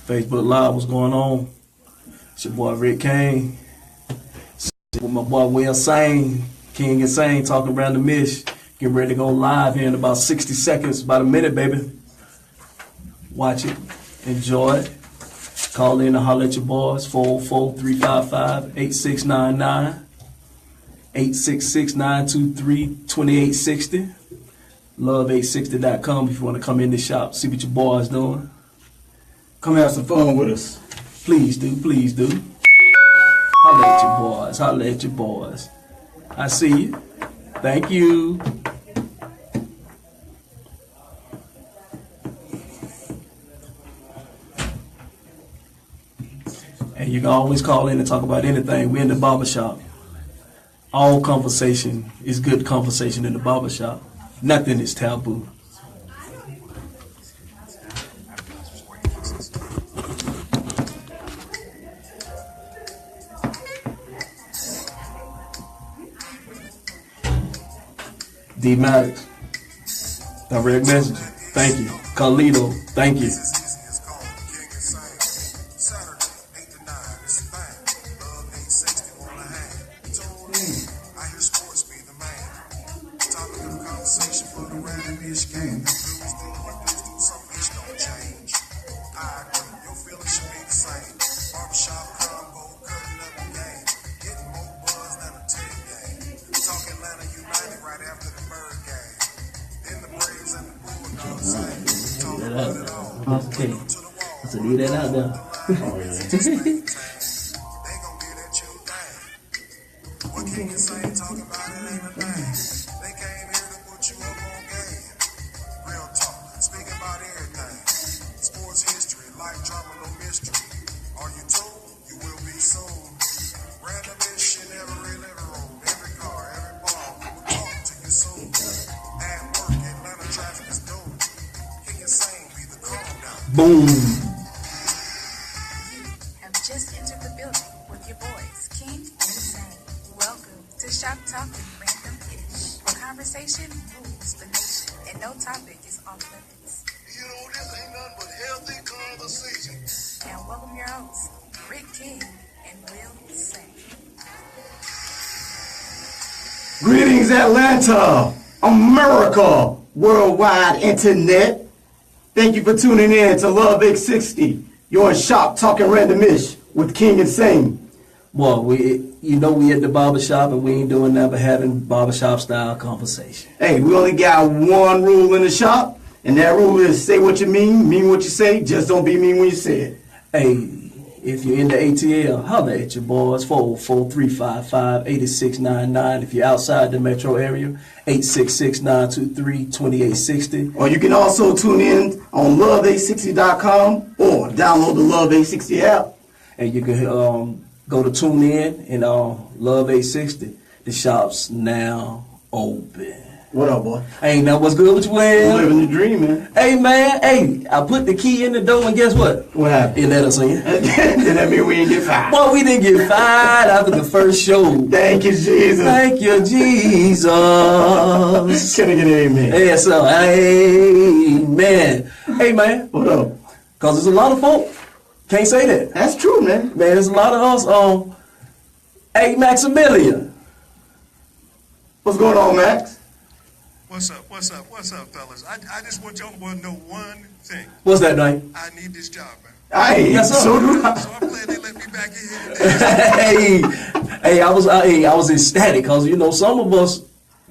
Facebook Live, what's going on? It's your boy Rick Kane. With my boy Will Sane, King and Sane, talking around the mish. Getting ready to go live here in about 60 seconds, about a minute, baby. Watch it, enjoy it. Call in and holler at your boys, 404-355-8699, 866-923-2860. Love860.com if you want to come in the shop, see what your boys doing. Come have some fun with us. Please do, please do. Holla at your boys, holla at your boys. I see you. Thank you. And you can always call in and talk about anything. We're in the barbershop. All conversation is good conversation in the barbershop. Nothing is taboo. D Maddox, direct message. Thank you. Carlito, thank you. Okay, so leave that out there. Boom. Have just entered the building with your boys, King and Sane. Welcome to Shop Talk with Random-ish, where conversation moves the nation and no topic is off limits. You know, this ain't nothing but healthy conversation. Now welcome your hosts, Rick King and Will Sane. Greetings, Atlanta, America, worldwide internet. Thank you for tuning in to Love 860. You're in Shop Talking Random-ish with King and Sane. Well, we at the barbershop and we ain't doing nothing but having barbershop style conversation. Hey, we only got one rule in the shop, and that rule is say what you mean what you say, just don't be mean when you say it. Hey, if you're in the ATL, holler at your boys, 404-355-8699. If you're outside the metro area, 866-923-2860. Or you can also tune in on love860.com or download the Love 860 app. And you can go to tune in and Love 860. The shop's now open. What up, boy? Ain't that what's good with you, You Will? living the dream, man. Hey, man. Hey, I put the key in the door and guess what? What happened? It let us in. Then that mean we ain't get fired. Boy, we didn't get fired after the first show. Thank you, Jesus. Thank you, Jesus. Can I get an amen? Yes, sir. Amen. Hey, man. What up? Because there's a lot of folk. Can't say that. That's true, man. Man, there's a lot of us on. Hey, Maximilian. What's going on, Max? What's up, fellas? I just want y'all to know one thing. What's that, name? I need this job, man. Hey, Yes, sir. so do I. So I'm glad they let me back in here today. hey, I was ecstatic because, some of us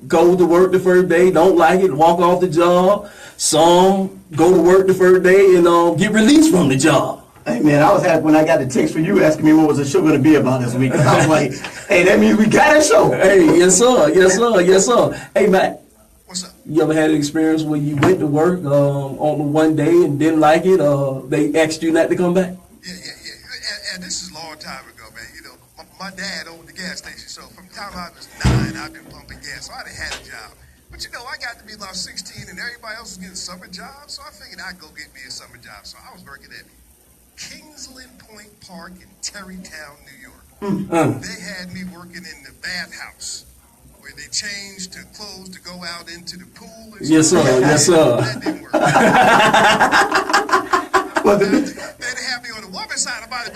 go to work the first day, don't like it, walk off the job. Some go to work the first day and get released from the job. Hey, man, I was happy when I got the text from you asking me what was the show going to be about this week. I was like, hey, that means we got a show. Hey, yes, sir. Yes, sir. Yes, sir. Hey, Matt. What's up? You ever had an experience where you went to work on one day and didn't like it, they asked you not to come back? Yeah. And this is a long time ago, man. My dad owned the gas station, so from the time I was 9, I've been pumping gas, so I done had a job. But I got to be about 16 and everybody else was getting summer jobs, so I figured I'd go get me a summer job. So I was working at Kingsland Point Park in Terrytown, New York. They had me working in the bathhouse where they changed to clothes to go out into the pool. And Yes, sir. Yes, sir. That didn't work. Well, They'd have me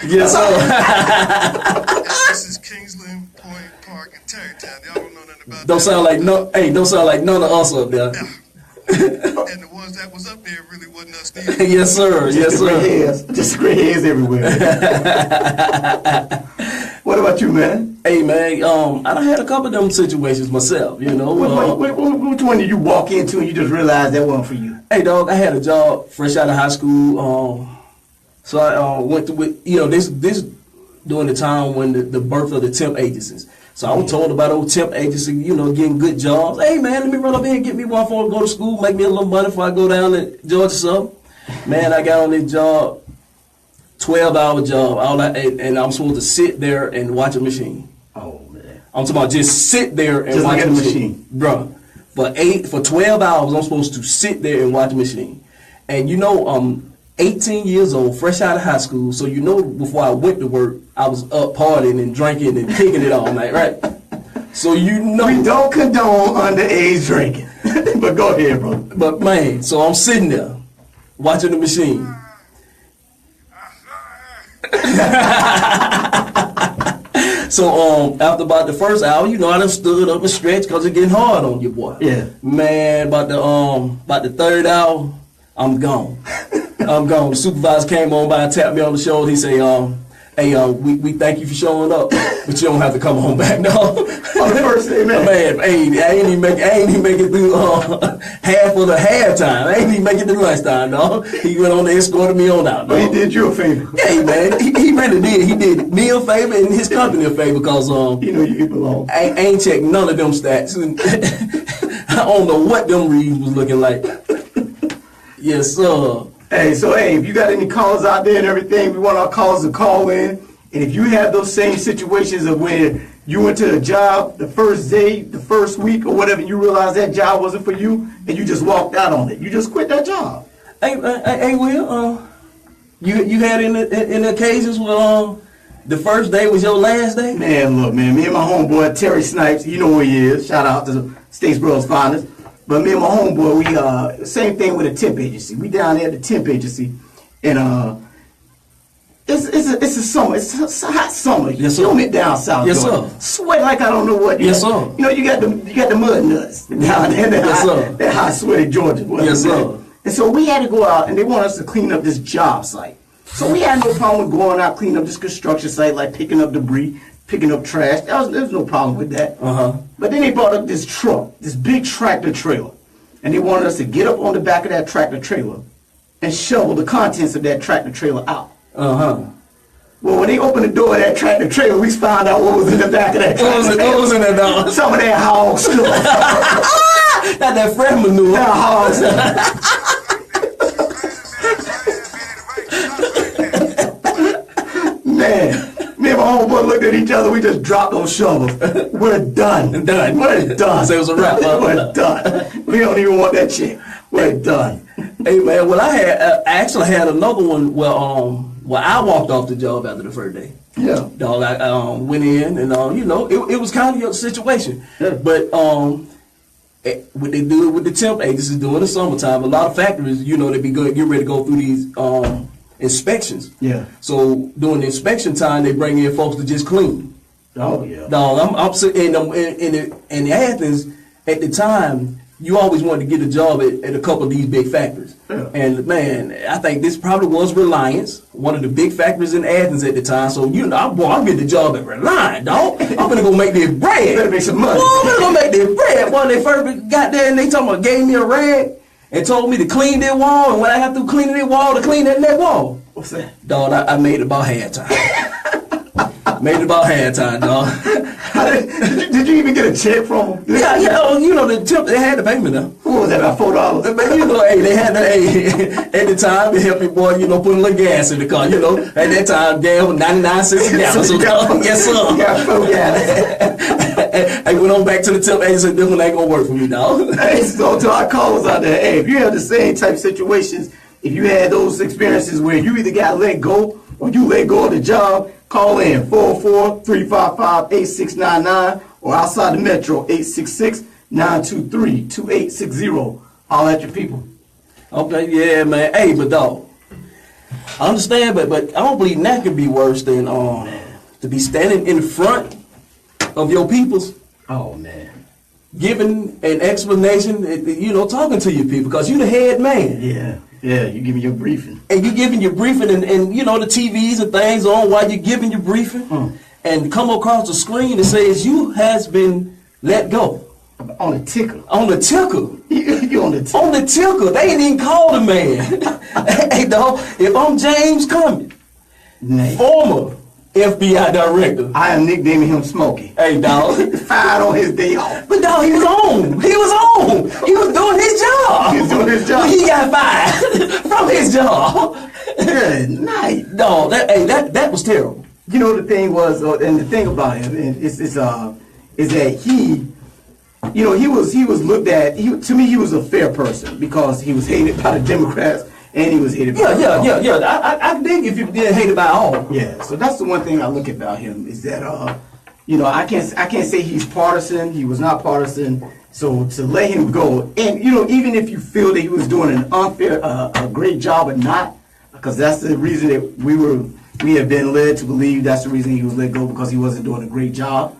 Yes, sir. This is Kingsland, Point Park, and Tarrytown. Y'all don't know nothing about Don't that. sound like no. Hey, don't sound like none of us up there. And the ones that was up there really wasn't us neither. Yes, sir. Yes, Just gray sir. hairs. Just gray hairs everywhere. What about you, man? Hey, man. I done had a couple of them situations myself. You know. Which one did you walk into and you just realized that wasn't for you? Hey, dog. I had a job fresh out of high school. So I went to this during the time when the birth of the temp agencies. So I was told about old temp agency, getting good jobs. Hey, man, let me run up here and get me one before I go to school, make me a little money before I go down to Georgia something. Man, I got on this job, 12-hour job, and I'm supposed to sit there and watch a machine. Oh, man. I'm talking about just sit there and Just watch look a at the machine. Bruh, for 12 hours, I'm supposed to sit there and watch a machine. And 18 years old, fresh out of high school, so before I went to work, I was up partying and drinking and kicking it all night, right? So We don't condone underage drinking. But go ahead, bro. But man, so I'm sitting there watching the machine. So after about the first hour, I done stood up and stretched because it's getting hard on you, boy. Yeah. Man, about the third hour, I'm gone. I'm gone. The supervisor came on by and tapped me on the shoulder. He say, hey, we thank you for showing up, but you don't have to come on back, no. On the first day, man. Man, hey, I ain't even make it through half of the halftime. I ain't even make it to lunchtime, dog. He went on and escorted me on out, But dog. he did you a favor. Hey, man, he really did. He did me a favor and his company a favor because You know you belong. I ain't checked none of them stats. I don't know what them reads was looking like. Yes, sir. Hey, if you got any calls out there and everything, we want our callers to call in. And if you have those same situations of when you went to a job the first day, the first week or whatever, and you realized that job wasn't for you, and you just walked out on it. You just quit that job. Hey, Will, you had in occasions where the first day was your last day? Man, look, man, me and my homeboy, Terry Snipes, you know who he is. Shout out to Statesboro's finest. But me and my homeboy, we same thing with a temp agency. We down there at the temp agency, and it's a summer. It's a hot summer. Yes, sir. You it down south. Yes, Georgia. sir. Sweat like I don't know what. Yes, sir. You got the mud nuts down there. Yes, sir. That hot, sweaty Georgia. Yes, man. sir. And so we had to go out, and they want us to clean up this job site. So we had no problem with going out, cleaning up this construction site, like picking up debris, picking up trash. There was no problem with that. But then they brought up this truck, this big tractor trailer. And they wanted us to get up on the back of that tractor trailer and shovel the contents of that tractor trailer out. Well, when they opened the door of that tractor trailer, we found out what was in the back of that tractor trailer. What was in that, dog? Some of that hog stuff. Not that fresh manure. That hog stuff. Man, me and my homeboy looked at each other. We just dropped those shovels. We're done. Done. We're done. So it was a wrap, huh? We're done. We don't even want that shit. We're done. Hey, man, well, I actually had another one where I walked off the job after the first day. Yeah. Dog, I went in and it was kind of your situation. Yeah. But what they do it with the temp agencies during the summertime, a lot of factories, they be getting ready to go through these inspections. Yeah. So during the inspection time, they bring in folks to just clean. Oh, yeah. Dog, I'm sitting in Athens at the time. You always wanted to get a job at a couple of these big factories. Yeah. And man, I think this probably was Reliance, one of the big factories in Athens at the time. So, I'm getting the job at Reliance, dog. I'm gonna go make this bread. Better make some money. Boy, I'm gonna go make this bread. Boy, they first got there and they gave me a rag and told me to clean that wall. And when I got through cleaning that wall, to clean that wall. What's that? Dog, I made it about halftime. Made it about halftime, dog. Did you even get a check from them? Yeah, the tip, they had to pay me now. What was that, about $4? But they had to, at the time, it helped me, boy, put a little gas in the car, At that time, gas was 99 cents a gallon. So, yes, sir. You got 4 gallons. I went on back to the tip agency, this one ain't gonna work for me, dog. Hey, so to our callers out there, hey, if you have the same type of situations, if you had those experiences where you either got let go or you let go of the job, call in 404-355-8699 or outside the metro 866-923-2860. Holler at your people. Okay, yeah, man. Hey, but dog, I understand, but I don't believe that could be worse than to be standing in front of your peoples, Oh man. giving an explanation, talking to your people, because you the head man. Yeah, you give me your briefing. And you giving your briefing, and the TVs and things on while you're giving your briefing, and come across the screen and says you has been let go. On the ticker. On the ticker. You on the ticker. On the ticker. They ain't even called the man. Hey, dog, if I'm James Cummings, Nay. former FBI director, I am nicknaming him Smokey. hey, dog. Fired on his day off. But dog, he was on. He was on. He was doing his job. He was doing his job. When he got fired from his job. Good night. Dog, that was terrible. You know the thing was, and the thing about him is that he was looked at. To me, he was a fair person because he was hated by the Democrats and he was hated by the Republicans. Yeah. I dig if you didn't hate it by all. Yeah, so that's the one thing I look at about him is that I can't say he's partisan. He was not partisan. So to let him go, and even if you feel that he was doing an unfair, a great job or not, because that's the reason that we have been led to believe that's the reason he was let go, because he wasn't doing a great job.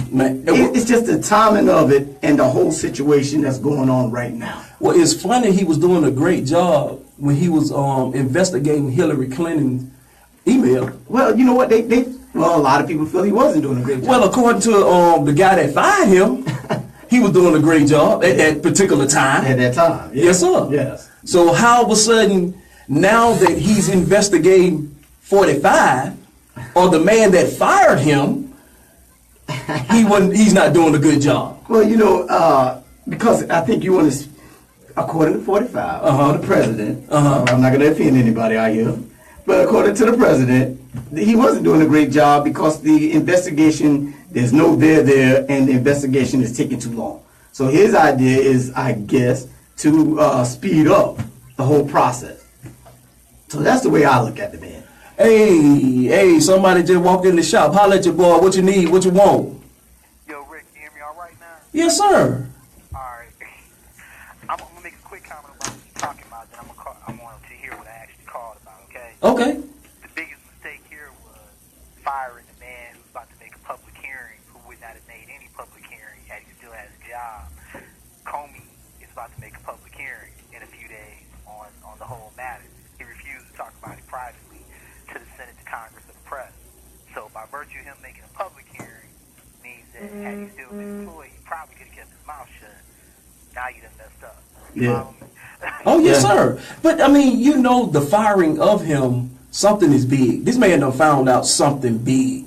Man, It's just the timing of it and the whole situation that's going on right now. well, it's funny he was doing a great job when he was investigating Hillary Clinton's email. Well, you know what? Well, a lot of people feel he wasn't doing a great job. Well, according to the guy that fired him, he was doing a great job at that particular time. At that time. Yeah. Yes, sir. Yes. So how all of a sudden, now that he's investigating 45, or the man that fired him, he's not doing a good job. Well, because I think you want to, according to 45, the president, I'm not going to offend anybody out here, but according to the president, he wasn't doing a great job because the investigation, there's no there, and the investigation is taking too long. So his idea is, I guess, to speed up the whole process. So that's the way I look at the man. Hey, somebody just walked in the shop. Holler at your boy. What you need? What you want? Yo, Rick, you hear me all right now? Yes, sir. All right. I'm gonna make a quick comment about what you're talking about. Then I want to hear what I actually called about. Okay. Okay. The biggest mistake here was firing the man who's about to make a public hearing, who would not have made any public hearing had he still had a job. Comey is about to make a public hearing in a few days on the whole matter. He refused to talk about it privately to the Senate, the Congress, and the press. So by virtue of him making a public hearing means that had he still been employed, he probably could have kept his mouth shut. Now you done messed up. Yeah. Oh, yes, sir. But, I mean, the firing of him, something is big. This man done found out something big.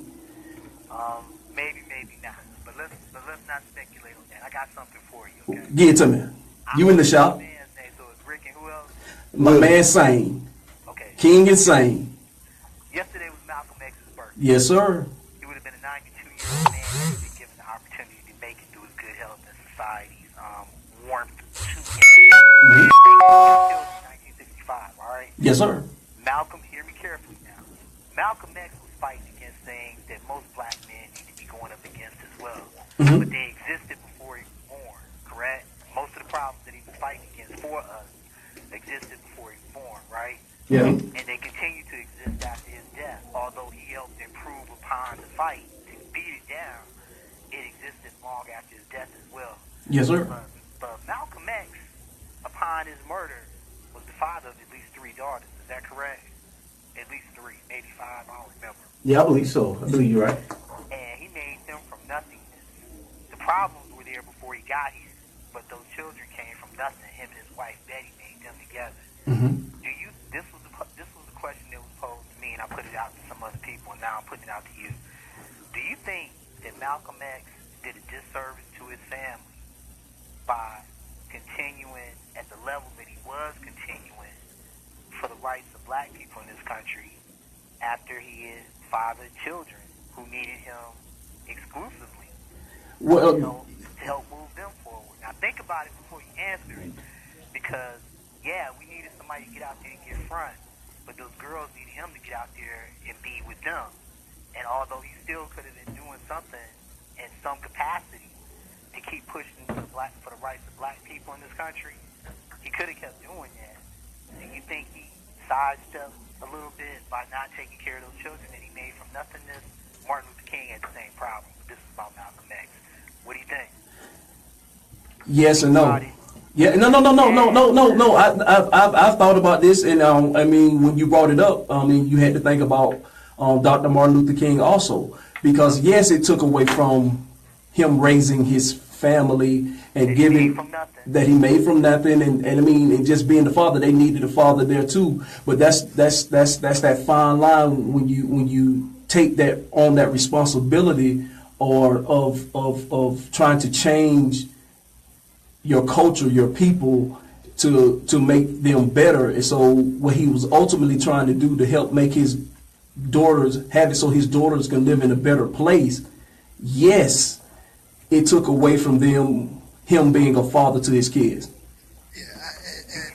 Maybe not. But let's not speculate on that. I got something for you, okay? Give it to me. You in the shop. Man's name, so it's Rick and who else? My man Sane. Okay. King and Sane. Yesterday was Malcolm X's birthday. Yes, sir. He would have been a 92-year-old man had he been given the opportunity to make it through his good health and society's warmth to him. He was killed in 1965, all right? Yes, sir. Malcolm, hear me carefully now. Malcolm X was fighting against things that most black men need to be going up against as well. But they existed before he was born, correct? Most of the problems that he was fighting against for us existed before he was born, right? Yeah. And they continue to exist after his death. Although he helped improve upon the fight to beat it down, it existed long after his death as well. Yes, sir. But Malcolm X, upon his murder, was the father of at least 3 daughters. Is that correct? At least 3, maybe 5, I don't remember. Yeah, I believe so. I believe you're right. And he made them from nothingness. The problems were there before he got here, but those children came from nothing. Him and his wife Betty made them together. This was a question that was posed to me, and I put it out to some other people, and now I'm putting it out to you. Do you think that Malcolm X did a disservice to his family by continuing at the level that he was continuing for the rights of black people in this country after he had fathered children who needed him exclusively Well, to help move them forward? Now think about it before you answer it, because yeah, we needed somebody to get out there and get front, but those girls needed him to get out there and be with them. And although he still could have been doing something in some capacity to keep pushing for the rights of black people in this country, he could have kept doing that. And you think he sidestepped a little bit by not taking care of those children that he made from nothingness? Martin Luther King had the same problem. But this is about Malcolm X. What do you think? Yes and no. Yeah, no. I've thought about this, and I mean, when you brought it up, I mean, you had to think about Dr. Martin Luther King also, because yes, it took away from him raising his family and giving that he made from nothing, and I mean, and just being the father, they needed a father there too. But that's that fine line when you take that on that responsibility or of trying to change your culture, your people, to make them better. And so what he was ultimately trying to do to help make his daughters have it so his daughters can live in a better place, yes, it took away from him being a father to his kids. Do you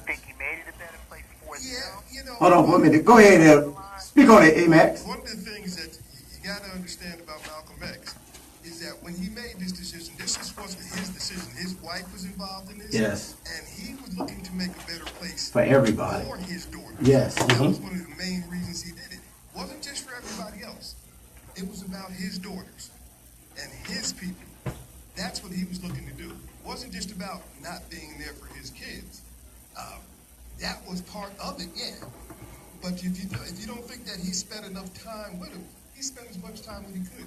think he made it a better place for himself? Yeah, you know. Hold on 1 minute. Go ahead, speak on it, Max. One of the things that you got to understand about Malcolm X is that when he made this decision, this wasn't his decision. His wife was involved in this. Yes. And he was looking to make a better place For everybody. for his daughter. Yes. That was one of the main reasons he did it. It wasn't just for everybody else. It was about his daughters and his people. That's what he was looking to do. It wasn't just about not being there for his kids. That was part of it, yeah. But if you don't think that he spent enough time with them, he spent as much time as he could.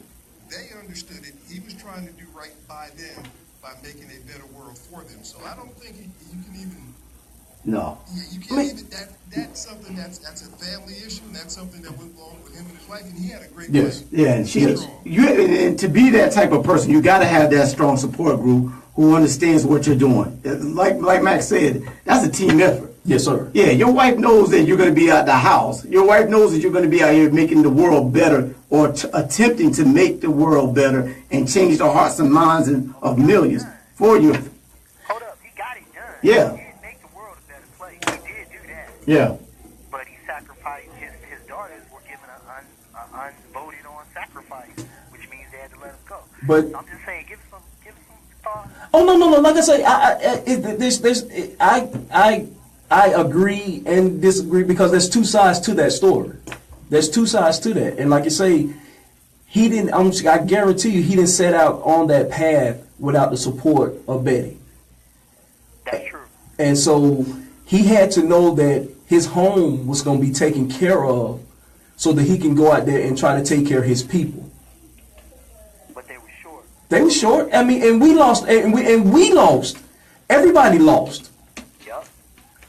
They understood it. He was trying to do right by them by making a better world for them. So I don't think you can even. No. Yeah, you can't even. That's something that's a family issue. And that's something that went along with him and his wife, and he had a great Yes. wife. Yeah, and Strong. and to be that type of person, you got to have that strong support group who understands what you're doing. Like Max said, that's a team effort. Yes, sir. Yeah, your wife knows that you're going to be at the house. Your wife knows that you're going to be out here making the world better or attempting to make the world better and change the hearts and minds of millions for you. Hold up, he got it done. Yeah. He didn't make the world a better place. He did do that. Yeah. But he sacrificed, his daughters were given an unvoted on sacrifice, which means they had to let him go. But- So I'm just saying, give some thought. Oh no! Like I say, I agree and disagree because there's two sides to that story. There's two sides to that, and like you say, he didn't. I guarantee you, he didn't set out on that path without the support of Betty. That's true. And so he had to know that his home was going to be taken care of, so that he can go out there and try to take care of his people. But they were short. They were short. I mean, and we lost, and we lost. Everybody lost. Yup.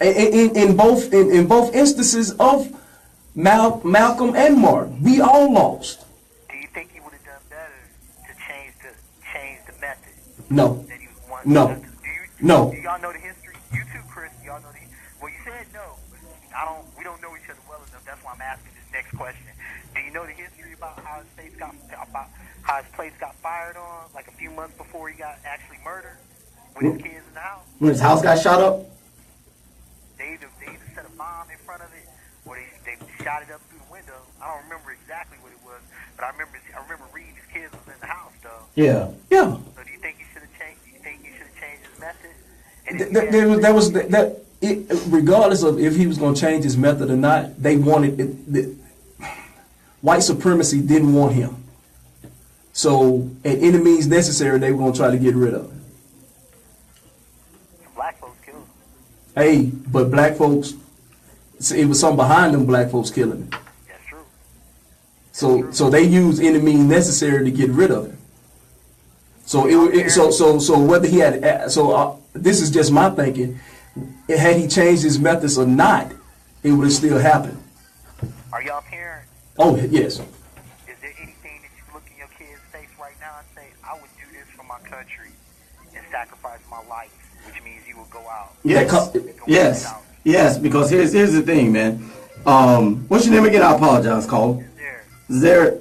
In both instances of Malcolm and Martin, we all lost. Do you think he would have done better to change the method No, that he was wanting? No. No. Do y'all know the history? You too, Chris. Do y'all know the? Well, you said no. But we don't know each other well enough. That's why I'm asking this next question. Do you know the history about how his place got fired on like a few months before he got actually murdered with his kids in the house? When his house got shot up? They either set a bomb in front of it or they shot it up through the window. I don't remember exactly what it was, but I remember reading his kids was in the house though. Yeah. yeah. So do you think he should have changed? Do you think he should have changed his method? Regardless of if he was going to change his method or not, they wanted it. White supremacy didn't want him. So, at any means necessary, they were going to try to get rid of him. Black folks killed him. Hey, but black folks, it was something behind them black folks killing him. That's true. So they used any means necessary to get rid of him. So so whether he had this is just my thinking. Had he changed his methods or not, it would have still happened. Are y'all parents? Oh yes. Is there anything that you look in your kid's face right now and say, I would do this for my country and sacrifice my life, which means you will go out. Yes, because here's the thing, man. What's your name again? I apologize, Cole. Zare.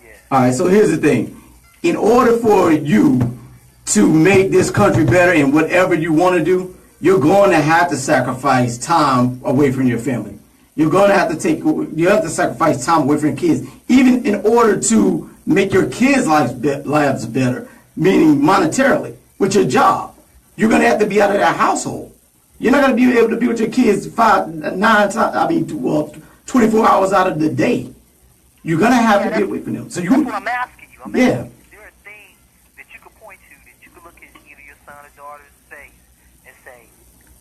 Yeah. All right, so here's the thing. In order for you to make this country better in whatever you want to do, you're going to have to sacrifice time away from your family. You're going to have to sacrifice time away from your kids, even in order to make your kids' lives better, meaning monetarily, with your job. You're going to have to be out of that household. You're not going to be able to be with your kids 12 24 hours out of the day. You're gonna have to be away from them. So That's you, what I'm asking you. I'm Yeah. asking you, is there a thing that you could point to that you could look at either your son or daughter's face and say,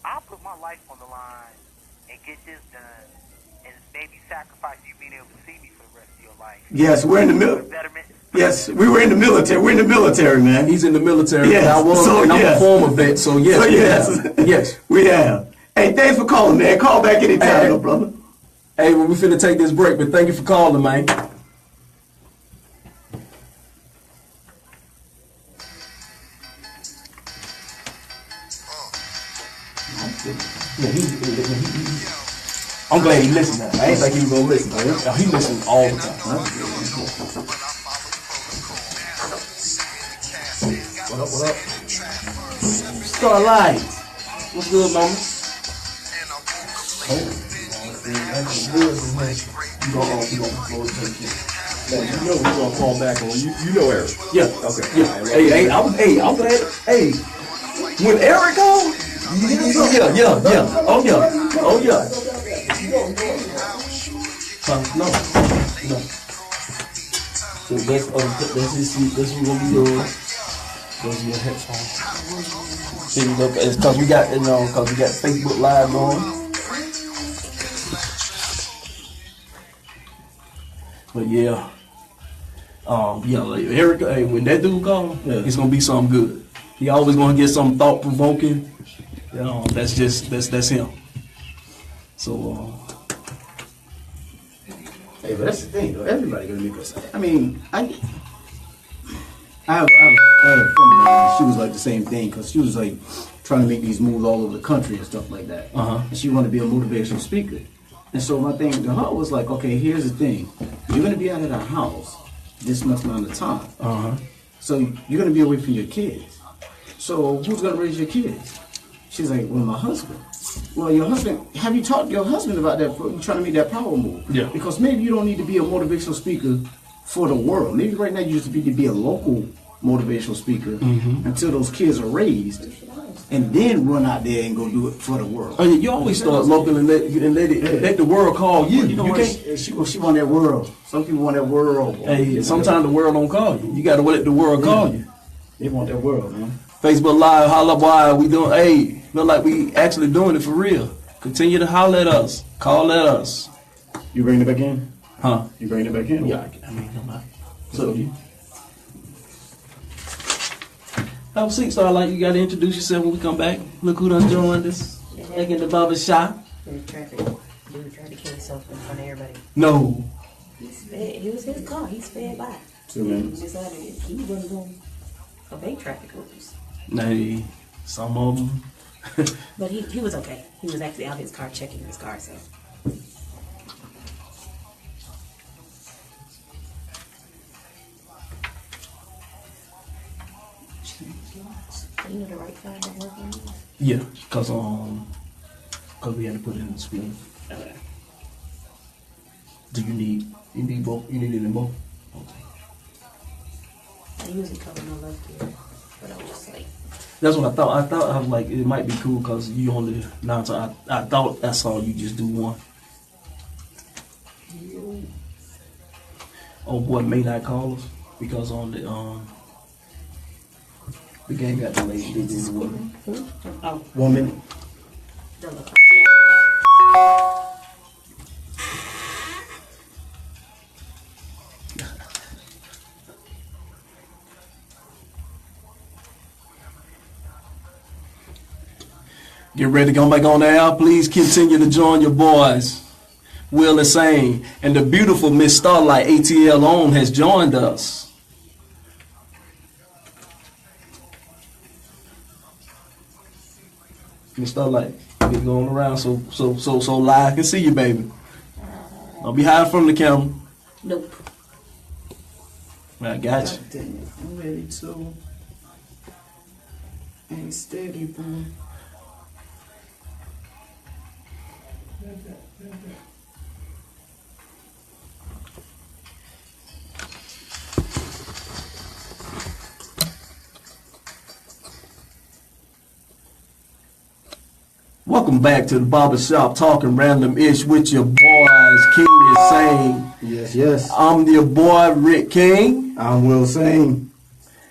I'll put my life on the line and get this done and maybe sacrifice you being able to see me for the rest of your life? yes, we're in the middle. Betterment. Yes, we were in the military. We're in the military, man. He's in the military. Yes, And I was, so and I'm yes. a former vet, so yes. So we yes, have. Yes. we have. Hey, thanks for calling, man. Call back anytime, Hey. though, brother. Hey, well, we finna take this break, but thank you for calling, man. I'm glad he listened now. I ain't think he was gonna listen. Man. He listens all the time. What up, what up? Starlight. What's good, mama? You gonna You know we're gonna call back on you. You know Eric. Yeah. Okay. Yeah. Hey, I'm glad. Hey, when Eric called, yeah. Oh yeah. No. So that's just this is gonna be your headphone. See, look, it's cause we got cause we got Facebook Live on. But yeah. Like Eric, hey, when that dude call, it's gonna be something good. He always gonna get something thought provoking. That's him. So Hey, but that's the thing, though. Everybody gonna make us. I mean, I have a friend of mine. She was like the same thing because she was like trying to make these moves all over the country and stuff like that. And she wanted to be a motivational speaker. And so my thing to her was like, okay, here's the thing: you're gonna be out of the house this much amount of time. So you're gonna be away from your kids. So who's gonna raise your kids? She's like, well, my husband. Well, your husband, have you talked to your husband about that? You're trying to make that power move. Yeah. Because maybe you don't need to be a motivational speaker for the world. Maybe right now you just need to be a local motivational speaker until those kids are raised, and then run out there and go do it for the world. oh yeah, you always start local and let the world call you. You know You what? can't. She want that world. Some people want that world. Hey, sometimes the world don't call you. You gotta let the world call you. They want that world, man. Facebook Live, holla boy, we doing, hey, look like we actually doing it for real. Continue to holler at us. Call at us. You bringing it back in? Huh? You bringing it back in? Yeah, I mean, I'm not. So you. Have a seat, Starlight. You got to introduce yourself when we come back. Look who done joined us. Back in the barber shop. In traffic, dude tried to kill himself in front of everybody. No. It was his car. He sped by. 2 He minutes. decided he wasn't going to obey traffic rules. Nay, some of them. But he was okay. He was actually out of his car checking his car, so. You know the right side don't work on you? Yeah, cause we had to put it in the screen. Do you need both? You need it in both? Okay. I usually cover my left ear, but I was just like, That's what I thought. I was like, it might be cool because you only now. So I thought that's all. You just do one. Oh boy, may not call us because on the game got delayed. They did what? oh, 1 minute. the look. Get ready to come back on the air. Please continue to join your boys. Will is saying, and the beautiful Miss Starlight ATL on has joined us. Miss Starlight, get going around so live can see you, baby. Don't be hiding from the camera. Nope. I got you. Dang it. I'm ready to. Ain't steady, boy. Welcome back to the Barbershop Talking Random Ish with your boys, King is Sane. Yes, yes. I'm your boy, Rick King. I'm Will Sane.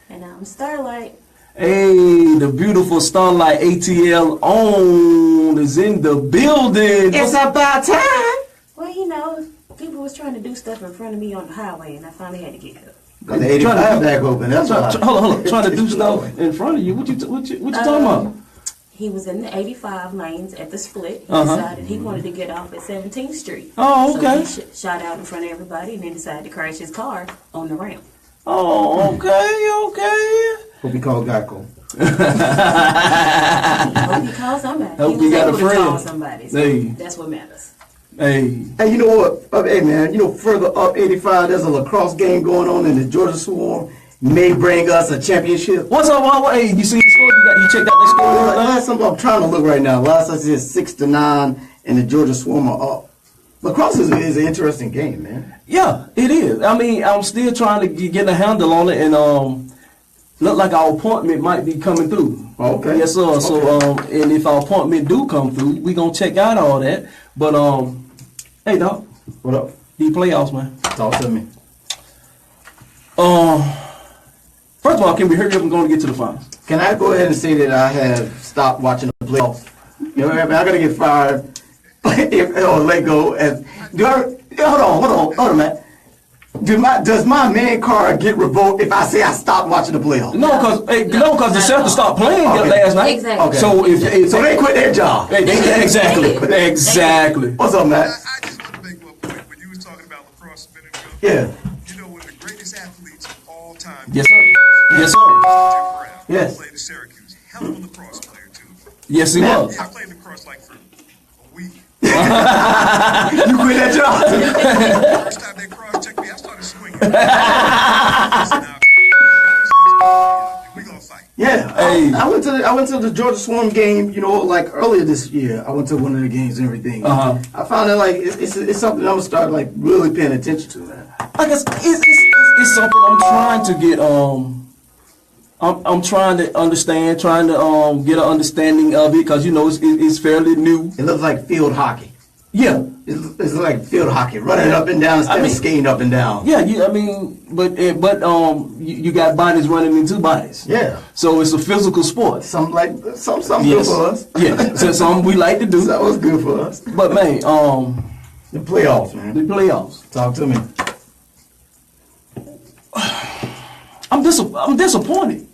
And I'm Starlight. Hey, the beautiful Starlight ATL on is in the building. It's about time. Well, you know, people was trying to do stuff in front of me on the highway, and I finally had to get help. Got the 85 back open. That's why. Hold on. Trying to do stuff in front of you. What you talking about? He was in the 85 lanes at the split. He Uh-huh. decided he wanted to get off at 17th Street. Oh, okay. So he shot out in front of everybody and then decided to crash his car on the ramp. Oh, okay. Hope he called Geico. Hope he called somebody. Hope he he was got a able to friend. call somebody. So Hey. that's what matters. Hey. Hey, you know what? Hey, man, you know, further up 85, there's a lacrosse game going on, and the Georgia Swarm may bring us a championship. What's up? Hey, you see the score? You checked out the score? Last time I'm trying to look right now. Last I see is 6-9, and the Georgia Swarm are up. Lacrosse is an interesting game, man. Yeah, it is. I mean, I'm still trying to get a handle on it, and look like our appointment might be coming through. Okay. Yes, sir. Okay. So, and if our appointment do come through, we gonna check out all that. But hey, dog, What up? these playoffs, man. Talk to me. First of all, can we hurry up and go and get to the finals? Can I go ahead and say that I have stopped watching the playoffs? You know, I gotta get fired or let go. Hold on, man. Does my man card get revoked if I say I stopped watching the playoffs? No, cause the Celtics stopped playing Okay. last night. Exactly. Okay. So if So they quit their job. exactly. What's up, man? I just want to make one point. When you was talking about lacrosse a minute ago, Yeah. you know, one of the greatest athletes of all time. Yes, sir. Yes, sir. Jim Brown. Yes. He played at Syracuse. Hell of a lacrosse player, too. Yes, he Man. was. I played lacrosse like for a week. You quit that job. First time they cross-checked me, I started swinging. I said, "Nah, we gonna fight." Yeah. Hey. I went to the Georgia Swarm game, you know, like earlier this year. I went to one of the games and everything. Uh-huh. I found that like it's something I'm gonna start like really paying attention to, man. Like it's something I'm trying to get I'm trying to understand, trying to get an understanding of it, because you know it's fairly new. It looks like field hockey. Yeah, It's like field hockey, running up and down instead of skating up and down. yeah. I mean, but you got bodies running into bodies. Yeah. So it's a physical sport. Something good Yes. for us. Yeah, so something we like to do. That was good for us. But man, The playoffs, man. the playoffs. Talk to me. I'm disappointed.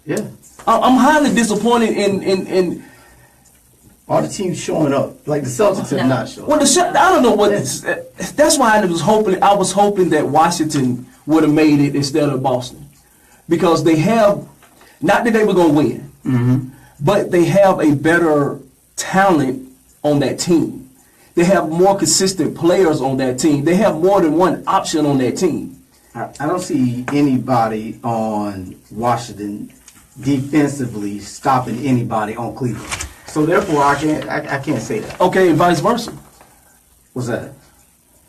Yeah. I'm highly disappointed in All the teams showing up. Like the Celtics have not shown well, up. I don't know what. That's why I was hoping that Washington would have made it instead of Boston, because they have, not that they were going to win, but they have a better talent on that team. They have more consistent players on that team. They have more than one option on that team. I don't see anybody on Washington defensively stopping anybody on Cleveland. So therefore, I can't say that. Okay, and vice versa. What's that?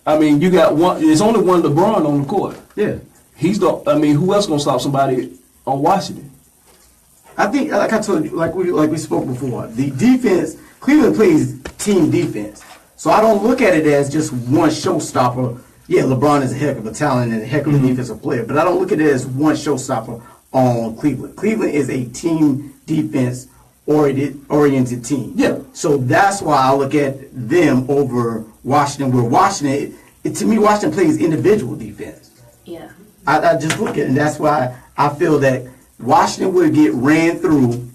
I mean, you got one. There's only one LeBron on the court. Yeah. Who else gonna stop somebody on Washington? I think, like I told you, like we spoke before, the defense, Cleveland plays team defense. So I don't look at it as just one showstopper. Yeah, LeBron is a heck of a talent and a heck of a defensive player, but I don't look at it as one showstopper on Cleveland. Cleveland is a team defense oriented team. Yeah. So that's why I look at them over Washington, where Washington, to me, Washington plays individual defense. Yeah. I just look at it, and that's why I feel that Washington would get ran through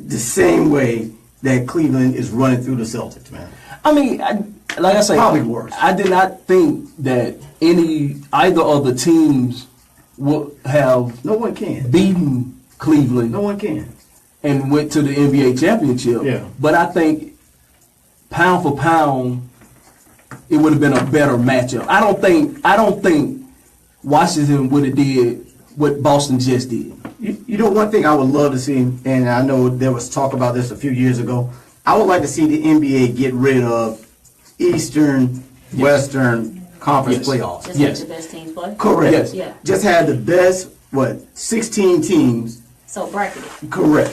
the same way that Cleveland is running through the Celtics, man. I mean, like I say, Probably worse. I did not think that either of the teams would have No one can. beaten Cleveland No one can. and went to the NBA championship. Yeah. But I think pound for pound, it would have been a better matchup. I don't think Washington would have did what Boston just did. You know, one thing I would love to see, and I know there was talk about this a few years ago, I would like to see the NBA get rid of Eastern, Western Conference Yes. playoffs. Just Yes. let the best teams play. Correct. Yes. Yeah. Just have the best, 16 teams. So bracket it. Correct.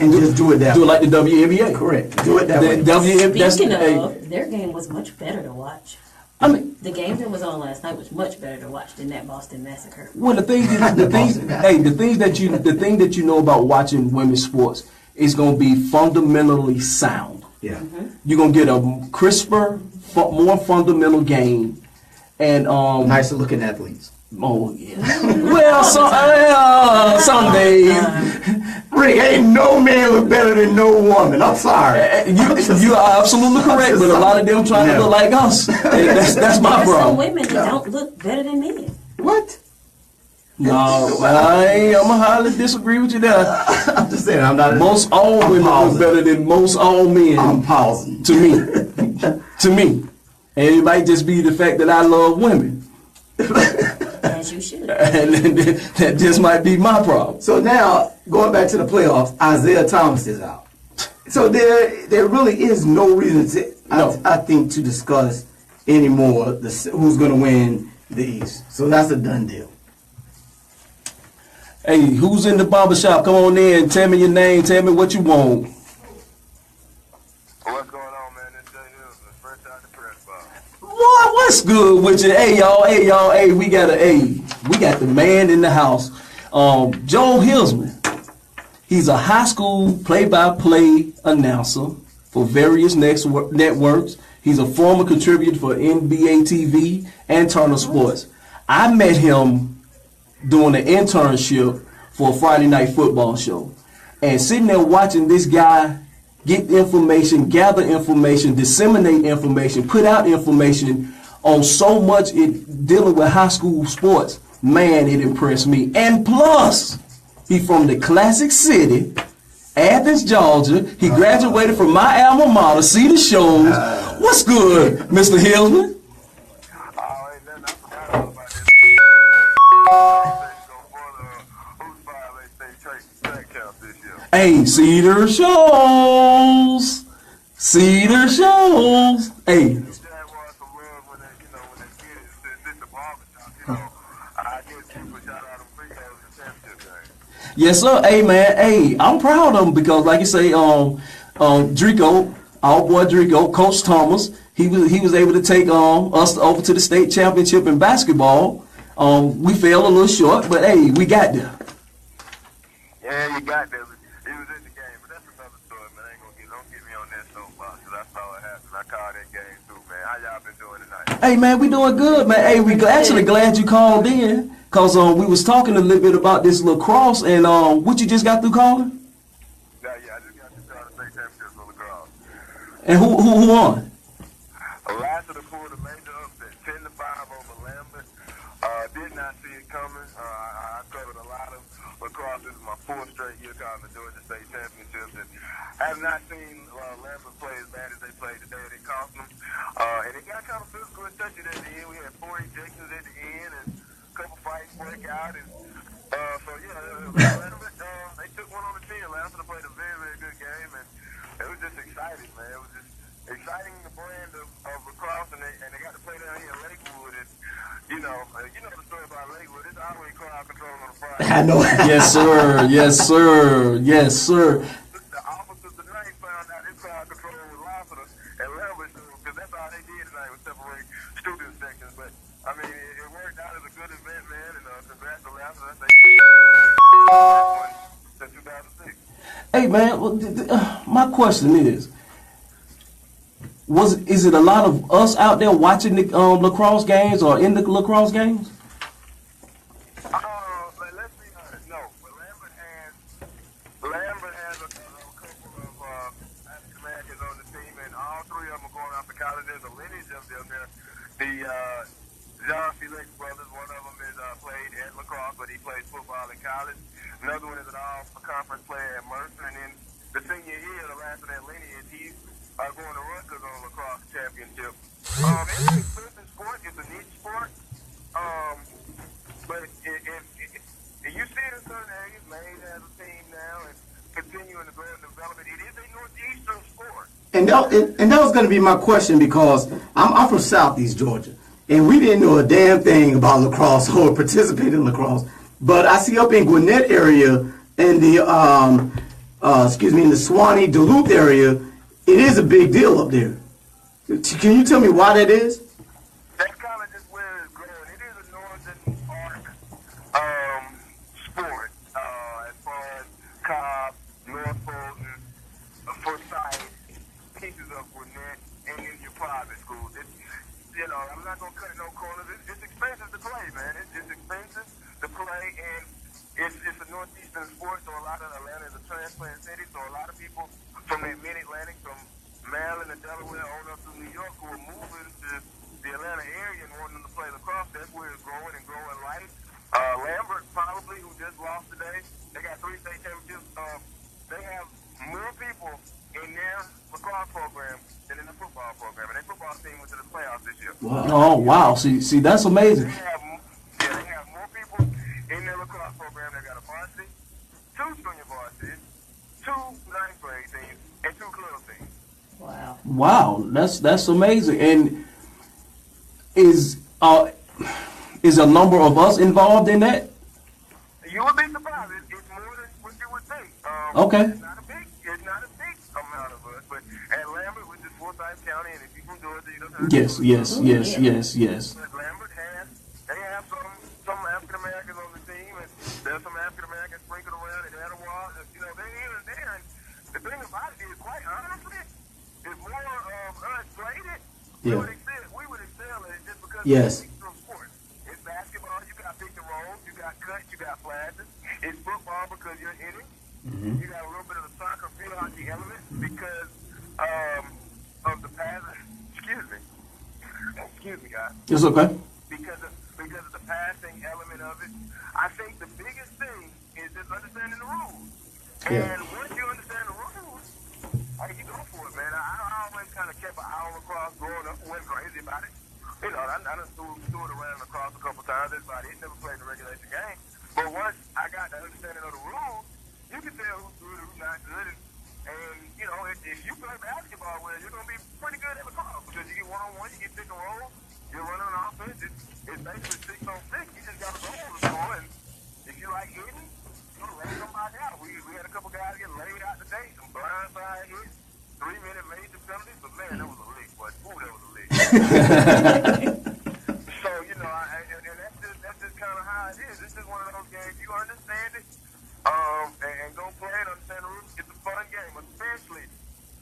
and just do it that Do it way. like the WNBA. Correct. Do it that way. Speaking hey, of, their game was much better to watch. I mean, The game that was on last night was much better to watch than that Boston Massacre. well, the thing that you know about watching women's sports is going to be fundamentally sound. Yeah. You're going to get a crisper, more fundamental game, and Nicer looking athletes. oh yeah. Well, some days. Rick, ain't no man look better than no woman. I'm sorry. You are absolutely correct, but a lot of them trying to look like us. And that's my There's some problem. women that don't look better than men. What? No, I'm gonna highly disagree with you there. I'm just saying, I'm not. Most all women look pausing. better than most all men. I'm pausing. To me. To me. And it might just be the fact that I love women. As you should. And that just might be my problem. So now, going back to the playoffs, Isaiah Thomas is out. So there really is no reason to, No. I think, to discuss anymore who's going to win the East. So that's a done deal. Hey, who's in the barbershop? Come on in. Tell me your name. Tell me what you want. What's going on, man? It's Jay Hills, first out the press box. Boy, what's good with you? Hey, y'all. We got the man in the house. Joel Hilsman. He's a high school play-by-play announcer for various networks. He's a former contributor for NBA TV and Turner Sports. I met him doing an internship for a Friday night football show. And sitting there watching this guy get information, gather information, disseminate information, put out information on so much dealing with high school sports, man, it impressed me. And plus, he from the classic city, Athens, Georgia. He graduated from my alma mater, see the shows. What's good, Mr. Hilsman? Oh, ain't nothing. I forgot all about this. Hey, Cedar shows. Cedar shows. Hey. Yes, sir. Hey, man. Hey, I'm proud of him because, like you say, Drico, our boy Drico, Coach Thomas, he was able to take us over to the state championship in basketball. We fell a little short, but hey, we got there. Yeah, you got there. He was in the game, but that's another story, man. Don't get me on that soapbox, because I saw it happen. I called that game too, man. How y'all been doing tonight? Hey, man, we doing good, man. Hey, we actually glad you called in because we was talking a little bit about this lacrosse and what you just got through calling. Yeah, I just got to try to state championship for lacrosse. And who won? Lassiter pulled a major upset, 10-5 over Lambert. Did not see it coming. I covered a lot of lacrosse. This is my fourth straight year covering the Georgia State Championships, and I have not seen Lambert play as bad as they played today. They cost them, and it got kind of physical and touchy at the end. We had 4 ejections at the end, and a couple fights break out, and so yeah, Lambert, they took one on the chin. Lassiter played a very, very good game, and it was just exciting, man. It was just exciting, the brand of lacrosse, and they got to play down here in Lakewood, and you know the story about Lakewood. It's always crowd control on a Friday. I know. Yes, sir. Yes, sir. Yes, sir. The officers tonight found out this crowd control was Lassiter and Lambert, because that's all they did tonight was separate student sections. But I mean, it worked out as a good event, man, and congrats to Lassiter. Since 2006. Hey, man, my question is it a lot of us out there watching the lacrosse games or in the lacrosse games? Let's be honest, no. But Lambert has a couple of African Americans on the team, and all 3 of them are going off to college. There's a lineage of them there. The John Felix brothers, one of them is played at lacrosse, but he played football in college. Another one is an all-conference player at Mercer, and then the senior year, the last of that lineage, he's going to Rutgers on a lacrosse championship. It's an expensive sport. It's a niche sport. But if you see it in certain areas, Maine has a team now and continuing to grow and develop it. It is a northeastern sport. And that was going to be my question because I'm from Southeast Georgia, and we didn't know a damn thing about lacrosse or participate in lacrosse. But I see up in Gwinnett area in the in the Swanee, Duluth area, it is a big deal up there. Can you tell me why that is? That's kind of just where it's growing. It is a northern arc sport as far as Cobb, North Fulton, Forsyth, pieces of Gwinnett, and in your private schools. It's, I'm not going to cut no corners. It's expensive to play, man. It's expensive to play, and it's a northeastern sport, so a lot of Atlanta is a transplant city, so a lot of people from the mid-Atlantic, from Maryland and Delaware on up to New York who are moving to the Atlanta area and wanting to play lacrosse. That's where it's growing and growing light. Lambert, probably, who just lost today, they got 3 state championships. They have more people in their lacrosse program than in the football program, and their football team went to the playoffs this year. Oh, wow. See, that's amazing. They have more people in their lacrosse program. They got a varsity, 2 junior varsities, 2 ninth grade teams, and 2 club teams. Wow. Wow, that's amazing. And is a number of us involved in that? You would be surprised. It's more than what you would think. Okay. It's not a big amount of us, but at Lambert, which is Forsyth County, and if you're from Georgia, you don't have Yes. But Lambert they have some African Americans on the team, and there's some African Americans sprinkled around in Etowah. They're here and there. And the thing about it is, quite honestly, if more of us played it, we would excel at it just because Yes. it's a sport. It's basketball, you got pick and roll, you got cuts, you got flashes. It's football because you're in it. You got a little bit of the soccer field hockey element because of the pass. Excuse me, guys. It's okay. Because of the passing element of it. I think the biggest thing is just understanding the rules. Yeah. And once you understand the rules, you go for it, man. I always kind of kept an eye on lacrosse growing up. Wasn't crazy about it. I done threw it around lacrosse a couple times. That's about it. Never played the regulation game. But once I got the understanding of the rules, you can tell who's good and who's not good. And if you play basketball well, you're going to be pretty good at lacrosse because you get one-on-one, you get pick and roll, you're running an offense. It's basically 6 on 6. You just got to go on the score. And if you like hitting, lay somebody out. We had a couple guys get laid out today, some blindside hits, 3-minute major penalties, but man, that was a lick, boy. Ooh, that was a lick. So, and that's just kind of how it is. This is one of those games, you understand it, and go play it, understand the rules. It's a fun game, especially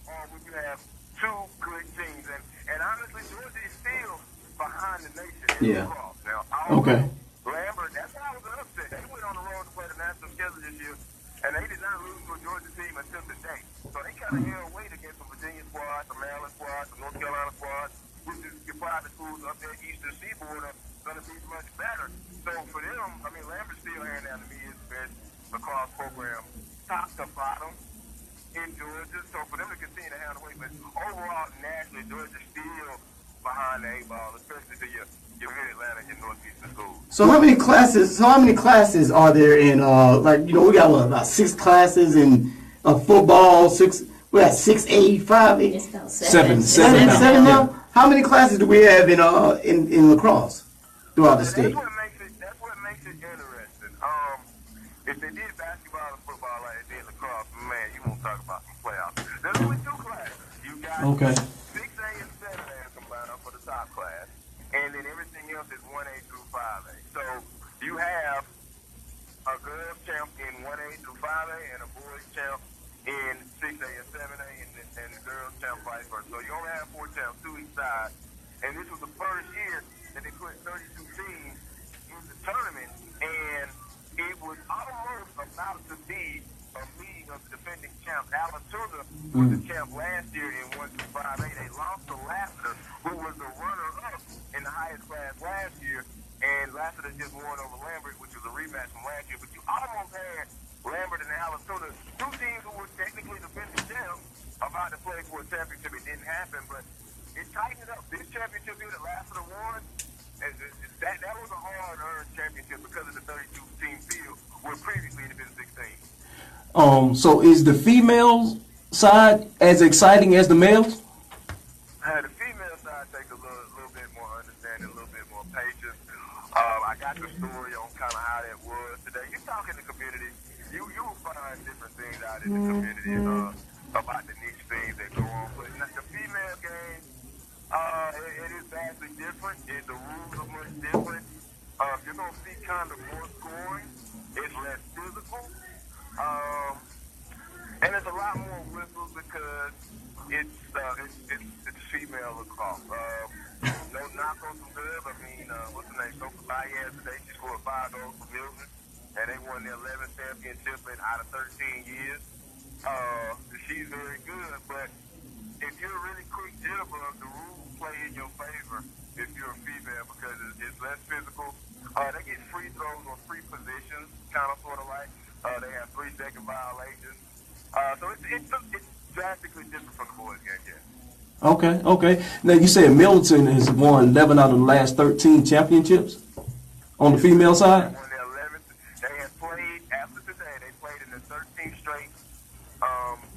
when you have 2 good teams. And honestly, Georgia is still behind the nation in lacrosse. Now, Okay. Lambert, that's why I was an upset. They went on the road to play the national schedule this year, and they did not lose to a Georgia team until today. So they kind of held weight against some Virginia squads, some Maryland squads, some North Carolina squads, which is your private schools up there, Eastern Seaboard, are going to be much better. So for them, Lambert's still hands down to me is the best lacrosse program, top to bottom in Georgia. So for them to continue to handle weight, but overall, nationally, Georgia's still behind the 8 ball, especially to your mid-Atlanta and your northeastern schools. So how many classes are there in we got about 6 classes in football, 6 we got 6A, 5A, It's about 7 7 now. How many classes do we have in lacrosse throughout the state? That's what makes it interesting. If they did basketball and football like they did lacrosse, man, you won't talk about some playoffs. There's only 2 classes. You got Okay. 6A and 7A combined up for the top class, and then everything else is 1A through 5A. So you have a girls champ in 1A through 5A and a boys champ in 6A and 7A, and the girls champ vice versa. So you only have 4 champs, 2 each side. And this was the first year that they put 32 teams in the tournament, and it was almost about to be a meeting of the defending champ. Alatoona was the champ last year in 1 through 5A. They lost to Lassiter, who was the runner-up in the highest class last year, and Lassiter just won over Lambert, which was a rematch from last year. But you almost had Lambert and Alatoona, 2 teams who were technically defending champs, about to play for a championship. It didn't happen, but it tightened up. This championship here that Lassiter won, that was a hard-earned championship because of the 32-team field, where previously it had been 16. So is the female side as exciting as the males? The female side takes a little bit more understanding, a little bit more patience. I got the story on kind of how that was today. You're talking the community. you will find different things out in the community about the niche things that go on. But the female game, it is vastly different. The rules are much different. You're going to see kind of more scoring. It's less physical. And there's a lot more whistles because it's female lacrosse. No knock on some girls. I mean, what's her name? Sophie Baez today, she scored 5 goals for Milton, and they won their 11th championship out of 13 years. She's very good, but if you're a really quick jitterbug, the rules play in your favor if you're a female because it's less physical. They get free throws on free positions, kind of sort of like. They have 3-second violations. So it's drastically different from the boys' game, yeah. Okay. Now, you said Milton has won 11 out of the last 13 championships on the female side? They won their 11th. They have played, after today, they played in the 13th straight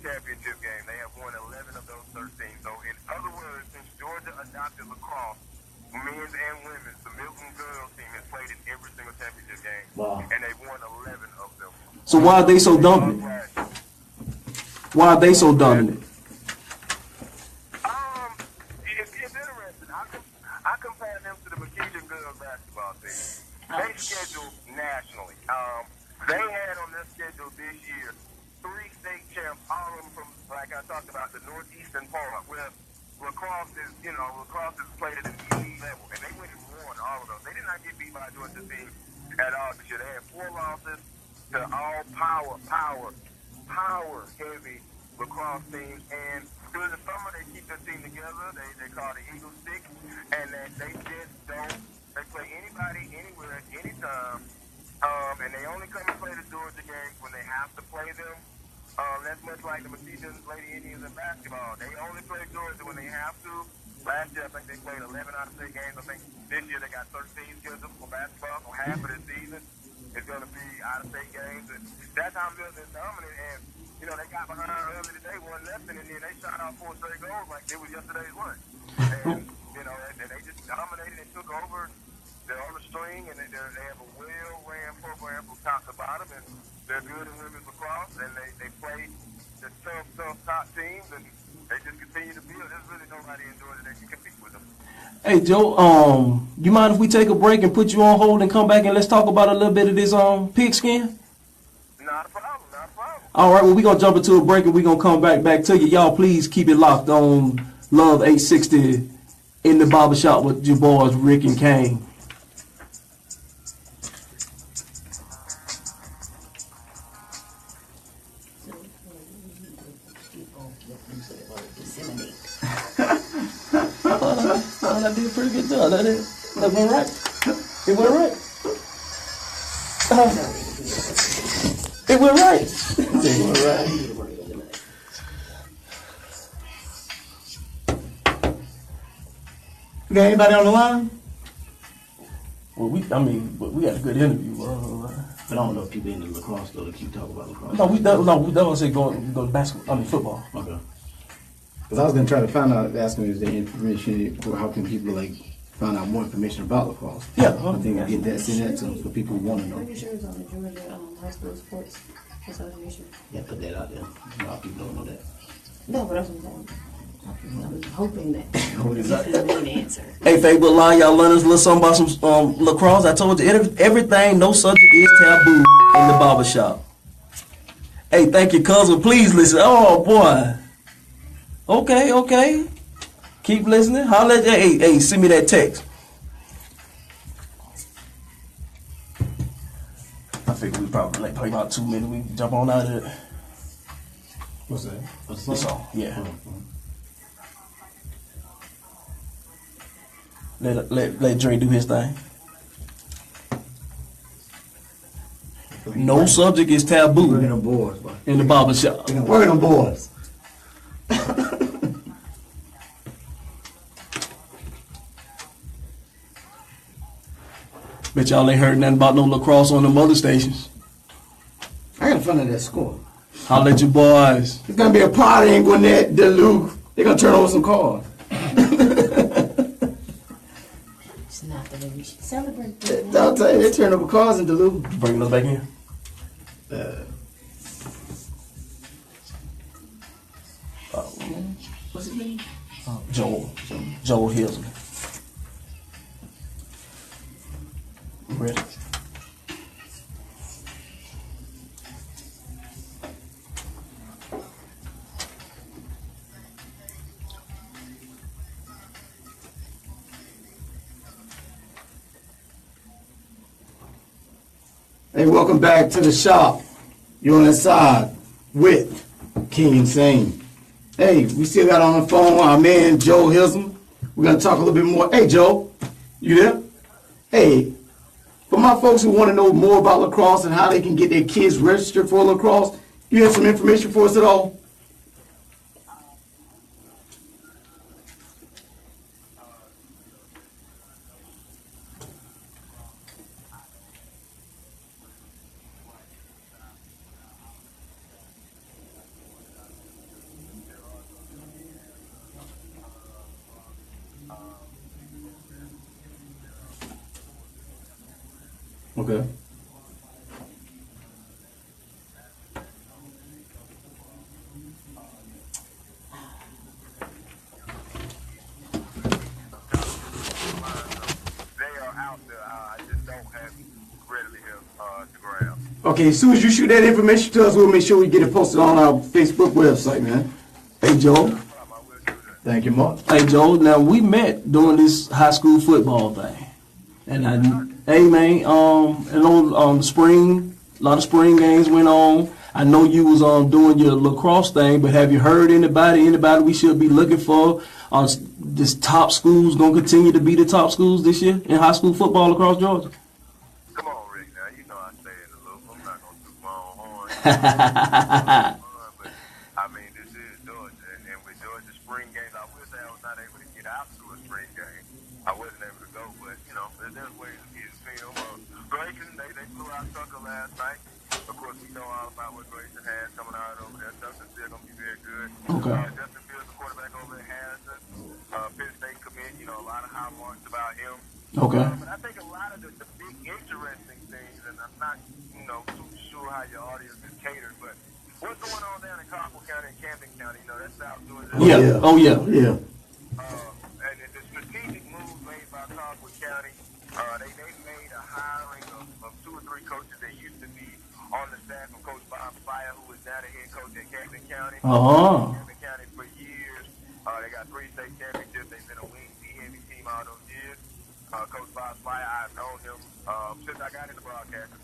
championship game. They have won 11 of those 13. So, in other words, since Georgia adopted lacrosse, men's and women's, the Milton girls team has played in every single championship game. Wow. And they've won 11 of them. So why are they so dominant? Why are they so dominant? It's interesting. I compare them to the McKean girls basketball team. They schedule nationally. They had on their schedule this year 3 state champs, all of them from, like I talked about, the northeastern part, where lacrosse is played at an elite level, and they went and won all of those. They did not get beat by a Georgia team at all this year. They had 4 losses to all power heavy lacrosse teams, and through the summer they keep their team together. They call it Eagle Stick, and they just don't. They play anybody, anywhere, anytime, and they only come and play the Georgia games when they have to play them. That's much like the Muskegon Lady Indians in basketball. They only play Georgia when they have to. Last year, I think they played 11 out of 6 games. I think this year they got 13 scheduled for basketball. So half of the season is going to be out-of-state games. And that's how Milton is dominant. And, they got behind early today, 1-0, and then they shot out 4 straight goals like it was yesterday's lunch. And, and they just dominated and took over. They're on the string, and they have a well-ran program from top to bottom, and they're good in women's lacrosse, and they play the tough top teams, and they just continue to build. There's really nobody in Georgia that can compete with them. Hey, Joe, you mind if we take a break and put you on hold and come back and let's talk about a little bit of this pigskin? Not a problem. All right, well, we're going to jump into a break and we're going to come back to you. Y'all, please keep it locked on Love 860 in the barbershop with your boys, Rick and Kane. I did a pretty good job. That went right. It went right. It went right. It went right. You got anybody on the line? Well, we got a good interview. But I don't know if people in the lacrosse though to keep talking about lacrosse. We don't say go to basketball. Football. Okay. Because I was gonna try to find out, asking if there's information, or how can people find out more information about lacrosse. Yeah, I think I get send that to them for people who want to know. Pretty sure it's on the Georgia High School Sports Association. Yeah, put that out there. A lot of people don't know that. No, but that's what I'm saying. I was hoping that you could know the answer. Hey, Facebook Live, y'all learn us a little something about some lacrosse. I told you, everything, no subject is taboo in the barbershop. Hey, thank you, cousin. Please listen. Oh, boy. Okay. Keep listening. Holla at hey, send me that text. I figure we probably play about 2 minutes. We can jump on out of it. What's that? What's the song? Yeah. Let Dre do his thing. No subject is taboo Working on boards, boy. in the barbershop. Working on boards. Bet y'all ain't heard nothing about no lacrosse on them other stations. I gotta find out that score. Holla at your boys. It's gonna be a party in Gwinnett, Duluth. They're gonna turn over some cars. It's not the way we should celebrate. I'll tell you, they turn over cars in Duluth. Bringing us back in. What's his name? Joel Hilton. Ready? Hey, welcome back to the shop. You're inside with King Insane. Hey, we still got on the phone our man Joe Hilson. We're gonna talk a little bit more. Hey, Joe, you there? Hey, for my folks who want to know more about lacrosse and how they can get their kids registered for lacrosse, you have some information for us at all? Okay. Okay, as soon as you shoot that information to us, we'll make sure we get it posted on our Facebook website, man. Hey, Joe. Thank you, Mark. Hey, Joe. Now we met during this high school football thing, and hey, man, and on the spring, a lot of spring games went on. I know you was doing your lacrosse thing, but have you heard anybody we should be looking for? This top schools gonna continue to be the top schools this year in high school football across Georgia? Come on, Rick. Now you know I stay in the loop. I'm not gonna toot my own horn. But I mean, this is Georgia, and with Georgia spring games, I wish I was not able to get out to a spring game. I wasn't able to go, but you know, there's ways to get film. Grayson, they flew out Tucker last night. Of course, we know all about what Grayson has coming out over there. Justin's still gonna be very good. Okay. Justin Fields, the quarterback over at Harrison. Penn State commit, you know, a lot of high marks about him. Okay. But I think a lot of the big interesting things, and I'm not, you know, too sure how your audience is catered, but what's going on down in Cockle County and Camden County? You know, that's South Georgia. Yeah. Oh yeah. Yeah. And the strategic moves made by Cockle County, they made a hiring of 2 or 3 coaches that used to be on the staff of Coach Bob Fire, who is now the head coach at Camden County. Camden County for years. They got 3 state championships. They've been a wing heavy team all those years. Coach Bob Fire, I've known him since I got into broadcasting.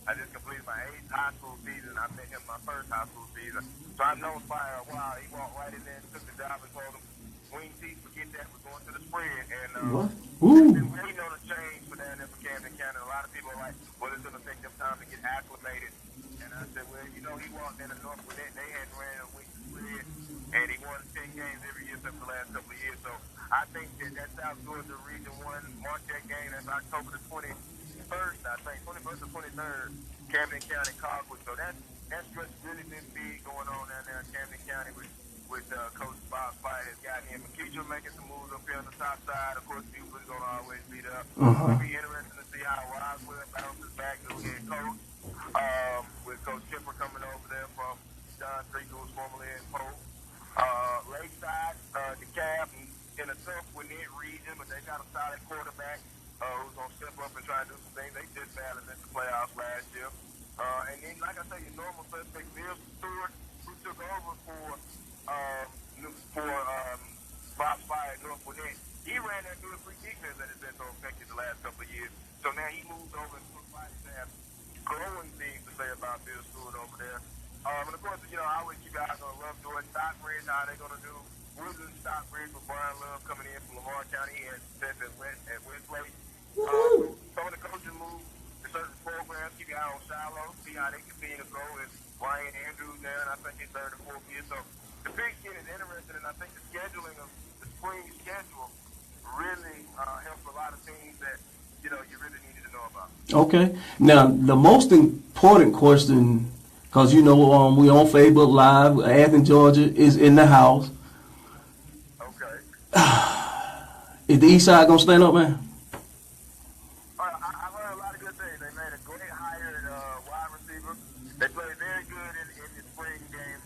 I just completed my 8th high school season. I met him my first high school season. So I've known Fire a while. He walked right in there and took the job and told him, wing teeth, forget that, we're going to the spread. And they've been waiting on a change for down there for Camden County. A lot of people are like, well, it's going to take them time to get acclimated. And I said, well, you know, he walked in the North with it. They hadn't ran a week to spread. And he won 10 games every year since the last couple of years. So I think that South Georgia Region 1 Marquette game, that's October the 21st, I think, 21st or 23rd, Camden County Cogwood. So that's just really been big going on down there in Camden County with Coach Bob Fire has got him. McKeecher making some moves up here on the top side. Of course, Buford's going to always beat up. It'll be interesting to see how Roswell bounces back to head coach. With Coach Kipper coming over there from John Street, who was formerly in Pope. Lakeside, DeKalb, in a tough Gwinnett region, but they got a solid quarterback who's going to step up and try to do some things. They did battle in the playoffs last year. And then, like I say, your normal suspect, Bill Stewart, who took over for Bob Fire at North Gwinnett. He ran that good free defense that has been so effective the last couple of years. So now he moved over and Coach Fire to have growing things to say about Bill Stewart over there. And of course, you know, I always keep eyes on Lovejoy, Stockbridge, how they're going to do. Woodland, Stockbridge with Brian Love coming in from Lamar County. He has success at Westlake. Some of the coaches move to certain programs. Keep your eye on Shiloh, see how they continue to grow. With Ryan Andrews now, and I think he's 3rd or 4th year. So the Big Ten is interested, and I think the scheduling of the spring schedule really helps a lot of teams that, you know, you really needed to know about. Okay. Now, the most important question, because, you know, we on Facebook Live, Athens, Georgia is in the house. Okay. Is the East Side going to stand up, man? I've heard a lot of good things. They made a great hire at wide receiver. They played very good in the spring game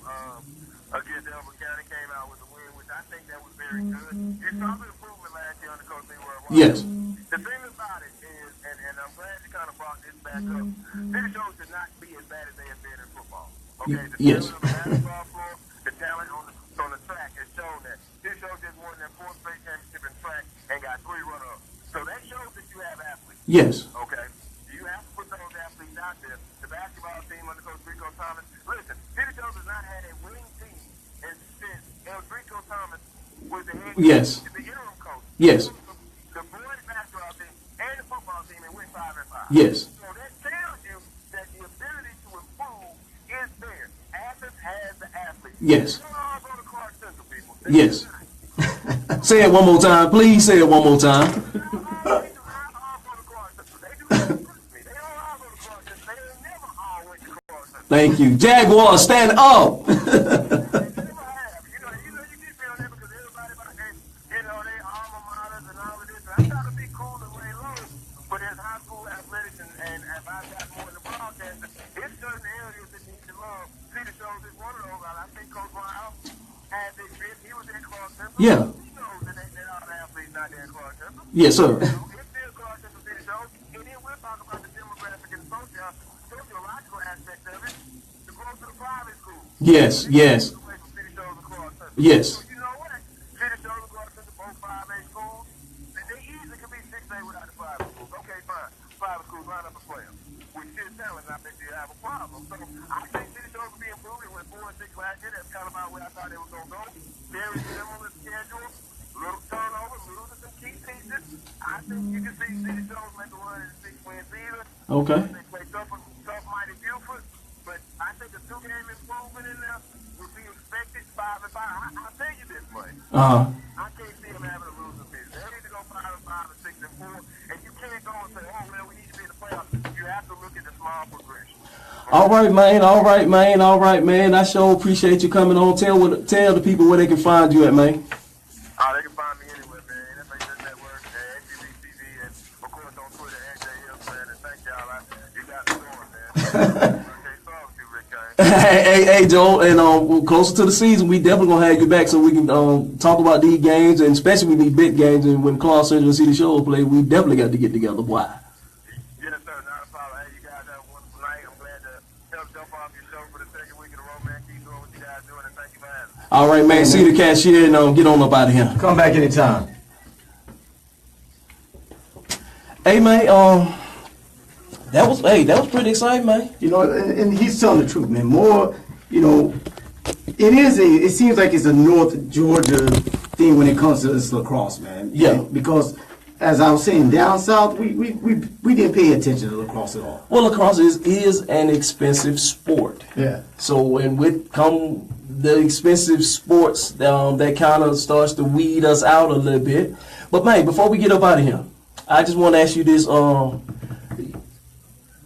against Elbert County. Came out with a win, which I think that was very good. It saw an improvement last year under Coach Leroy Walker. Yes. The thing about it is, and I'm glad you kind of brought this back up, city shows should not be as bad as they have been in football. Okay, the Yes. talent on the basketball floor, the talent on the track has shown that. City shows just won their 4th straight championship in track and got 3 runners. So that shows that you have athletes. Yes. Okay, you have to put those athletes out there. The basketball team under Coach Rico Thomas. Listen, City Shows has not had a winning team since Rico Thomas was the head Yes. coach, the interim coach. Yes. The boys basketball team and the football team and went 5-5. Yes. So that tells you that the ability to improve is there. Athens has the athletes. Yes. They don't all go to Clark Central, people. Yes. Say it one more time. Please say it one more time. Thank you. Jaguar, stand up. Yeah. Yes, sir. Yes, yes. Yes. You know what? City shows across the both 5A schools, they easily could be 6A without the private schools. Okay, fine. Private schools line up a player. With shit talent, I bet you have a problem. So I think city shows will be improving. Went 4 and 6 last year. That's kind of about where I thought they were going to go. Very similar schedule. Little turnover, losing some key pieces. I think you can see city shows make a run in the 6-win season. Okay. They play tough mighty Buford, but I think a 2-game improvement in there would be expected 5-5. I'll tell you this much. Uh-huh. I can't see them having a losing season. They need to go 5-5 and 6-4, and you can't go and say, oh, well, we need to be in the playoffs. You have to look at the small progression. All right, man. All right, man. All right, man. I sure appreciate you coming on. Tell the people where they can find you at, man. They can find me anywhere, man. NFL Network, HGBTV, and of course on Twitter, AJ Hills, man. And thank y'all. You got me going, man. Okay, sorry with you, Rick Kane. Hey, Joe, and closer to the season, we definitely gonna have you back so we can talk about these games, and especially these big games. And when Clark Central and City Show play, we definitely got to get together. Why? Yes, sir. Not a problem. Hey, you guys have a wonderful night. I'm glad to help jump off your show for the second week in a row, man. Keep doing what you guys doing, and thank you for having me. All right, man. See the cashier and get on up out of here. Come back anytime. Hey, man. That was pretty exciting, man. You know, and he's telling the truth, man. More, you know, it seems like it's a North Georgia thing when it comes to this lacrosse, man. Yeah. Because as I was saying, down south, we didn't pay attention to lacrosse at all. Well, lacrosse is an expensive sport. Yeah. So when with come the expensive sports, that kind of starts to weed us out a little bit. But man, before we get up out of here, I just want to ask you this: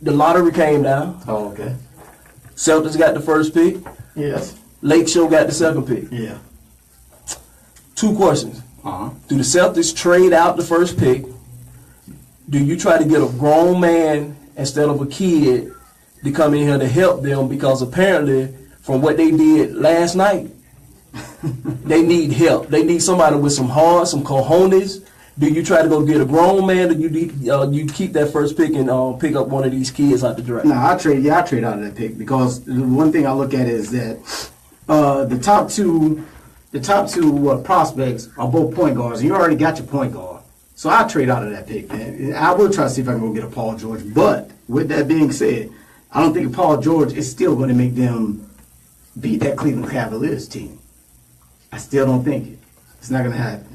the lottery came down. Oh, okay. Celtics got the first pick. Yes. Lake Show got the second pick. Yeah. 2 questions. Uh-huh. Do the Celtics trade out the first pick? Do you try to get a grown man instead of a kid to come in here to help them? Because apparently, from what they did last night, they need help. They need somebody with some heart, some cojones. Do you try to go get a grown man, or you keep that first pick and pick up one of these kids out the draft? No, I trade out of that pick because the one thing I look at is that the top two prospects are both point guards, and you already got your point guard. So I trade out of that pick, man. I will try to see if I can go get a Paul George. But with that being said, I don't think Paul George is still going to make them beat that Cleveland Cavaliers team. I still don't think it. It's not going to happen.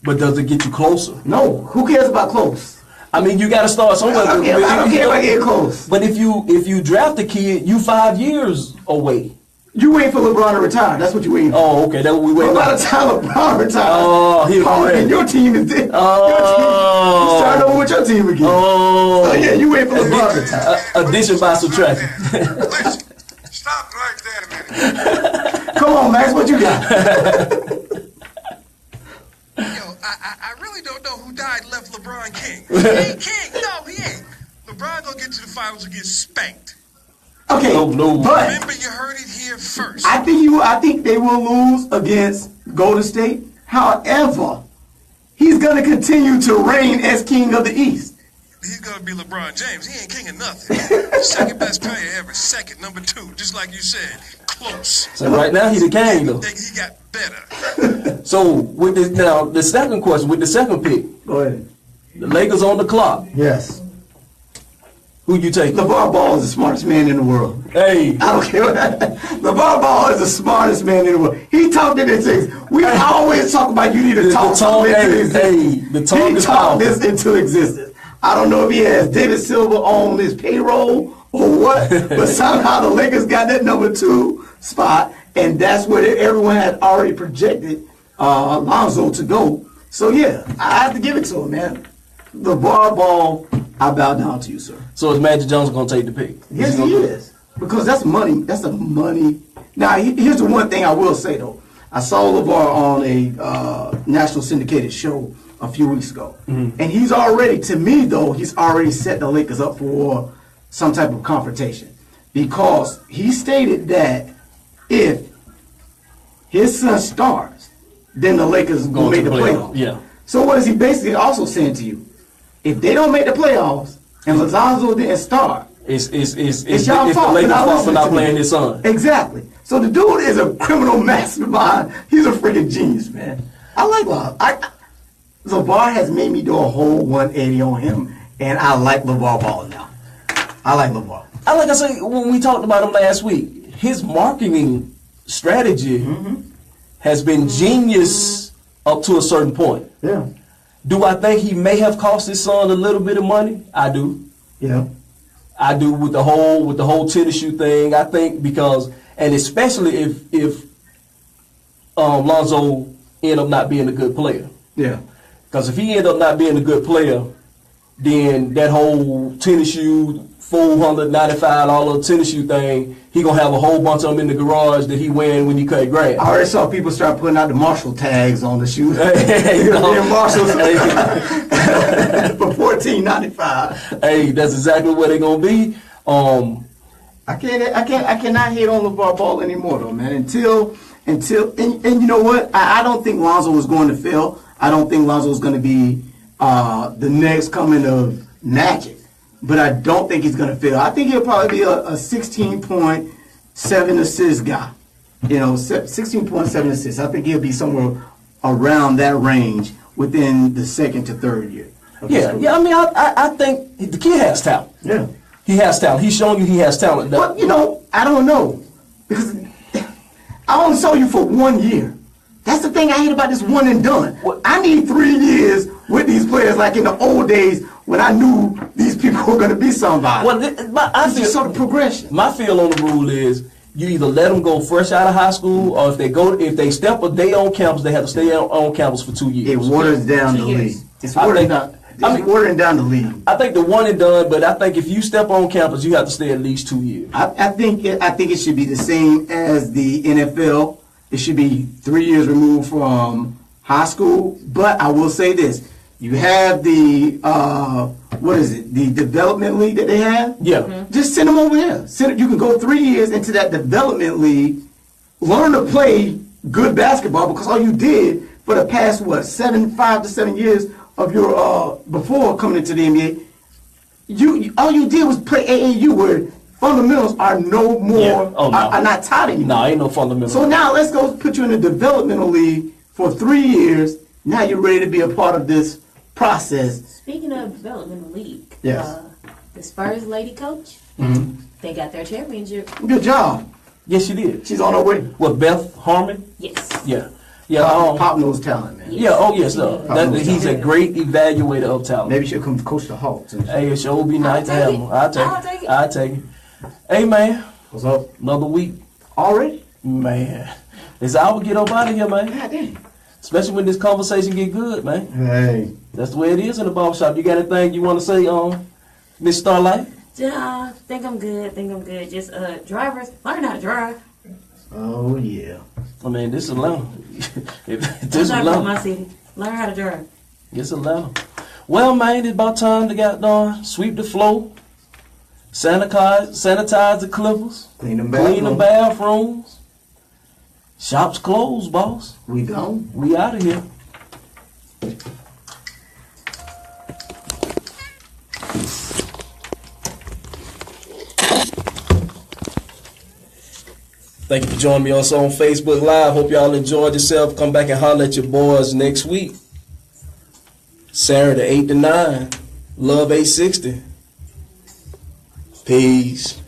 But does it get you closer? No. Who cares about close? I mean, you got to start somewhere. I don't care if I get close. But if you draft a kid, you 5 years away. You waiting for LeBron to retire. That's what you waiting for. Oh, okay. That's what we waiting. By the time LeBron retires, and your team is dead. Oh, you start over with your team again. Oh, yeah, you waiting for LeBron to retire. Addition by subtraction. Listen, stop right there a minute. Come on, Max, what you got? Yo, I really don't know who died and left LeBron King. He ain't King. No, he ain't. LeBron gonna get to the finals and get spanked. Okay, No. but Remember, you heard it here first. I think they will lose against Golden State. However, he's going to continue to reign as king of the East. He's gonna be LeBron James. He ain't king of nothing. Second best player ever. Second, number 2, just like you said. Close. So right now he the king though. He got better. So with the second question, with the second pick, Go ahead. the Lakers on the clock. Yes. Who you take? LeVar Ball is the smartest man in the world. Hey, I don't care. LeVar Ball is the smartest man in the world. He talked into existence. We always talk about you need to talk something into existence. the talk He is talked powerful. this into existence. I don't know if he has David Silver on his payroll or what, but somehow the Lakers got that number 2 spot, and that's where everyone had already projected Lonzo to go. So yeah, I have to give it to him, man. LeVar Ball, I bow down to you, sir. So is Magic Johnson gonna take the pick? Yes, he is. Because that's money. That's the money. Now, here's the one thing I will say, though. I saw LeVar on a national syndicated show a few weeks ago. And he's already, to me, though, he's already set the Lakers up for some type of confrontation. Because he stated that if his son stars, then the Lakers will Going make to the the playoffs, playoffs. yeah. So what is he basically also saying to you? If they don't make the playoffs and Lonzo didn't start, It's y'all the fault Lakers' for not fault for listening not to playing me. his son. Exactly. So the dude is a criminal mastermind. He's a freaking genius, man. I like LeVar. LeVar has made me do a whole 180 on him, and I like LeVar Ball now. I like LeVar. Like I said when we talked about him last week, his marketing strategy has been genius up to a certain point. Yeah. Do I think he may have cost his son a little bit of money? I do. Yeah. I do with the whole tennis shoe thing. I think because, and especially if Lonzo end up not being a good player. Yeah. Because if he end up not being a good player, then that whole tennis shoe, $495 tennis shoe thing, he gonna have a whole bunch of them in the garage that he wearing when he cut grass. I already saw people start putting out the Marshall tags on the shoes. Hey, you know. Marshalls for $14.95. Hey, that's exactly what they gonna be. I cannot hate on LeVar Ball anymore, though, man. Until and you know what? I don't think Lonzo is going to fail. I don't think Lonzo is going to be the next coming of Magic, but I don't think he's going to fail. I think he'll probably be a 16.7 assist guy. You know, 16.7 assists. I think he'll be somewhere around that range within the second to third year. Yeah. I mean, I think the kid has talent. Yeah. He has talent. He's showing you he has talent. But, you know, I don't know. Because I only saw you for 1 year. That's the thing I hate about this one and done. I need 3 years with these players like in the old days when I knew these people were going to be somebody. Well, I It's just sort of progression. My feel on the rule is you either let them go fresh out of high school, or if they step a day on campus, they have to stay on campus for 2 years. It waters down the 2 league. years. It's I watering think- down. It's watering down the league. I think the one and done, but I think if you step on campus, you have to stay at least 2 years. I think it should be the same as the NFL. It should be 3 years removed from high school. But I will say this: you have the the development league that they have. Yeah. Just send them over there. You can go 3 years into that development league, learn to play good basketball, because all you did for the past 5 to 7 years of your before coming into the NBA, all you did was play AAU, where fundamentals are no more Yeah. Oh, no. are not taught anymore. No, ain't no fundamental. So now let's go put you in a developmental league for 3 years. Now you're ready to be a part of this process. Speaking of developmental league, Yes. the Spurs lady coach, they got their championship. Good job. Yes, she did. She's on her way. What, Beth Harmon? Yes. Yeah. Yeah. Pop knows talent, man. Yeah. Oh, yes, sir. Yeah. He's a great evaluator of talent. Maybe she'll come coach the Hawks. Hey, it sure would be nice to take have it. him. I'll take it. I'll take it. Hey, man. What's up? Another week. Already? Man. It's hour to get up out of here, man. God damn. Especially when this conversation get good, man. Hey. That's the way it is in the barbershop. You got anything you want to say, Miss Starlight? Think I'm good. Just drivers, learn how to drive. Oh, yeah. I mean, this is Atlanta. This That's is not from Atlanta. my city. Learn how to drive. It's Atlanta. Well, man, it's about time to get done. Sweep the floor. Sanitize the clippers. Clean them Clean the bathrooms. bathrooms. Shop's closed, boss. We gone. We out of here. Thank you for joining me also on Facebook Live. Hope y'all enjoyed yourself. Come back and holler at your boys next week. Saturday, 8 to 9. Love 860. Peace.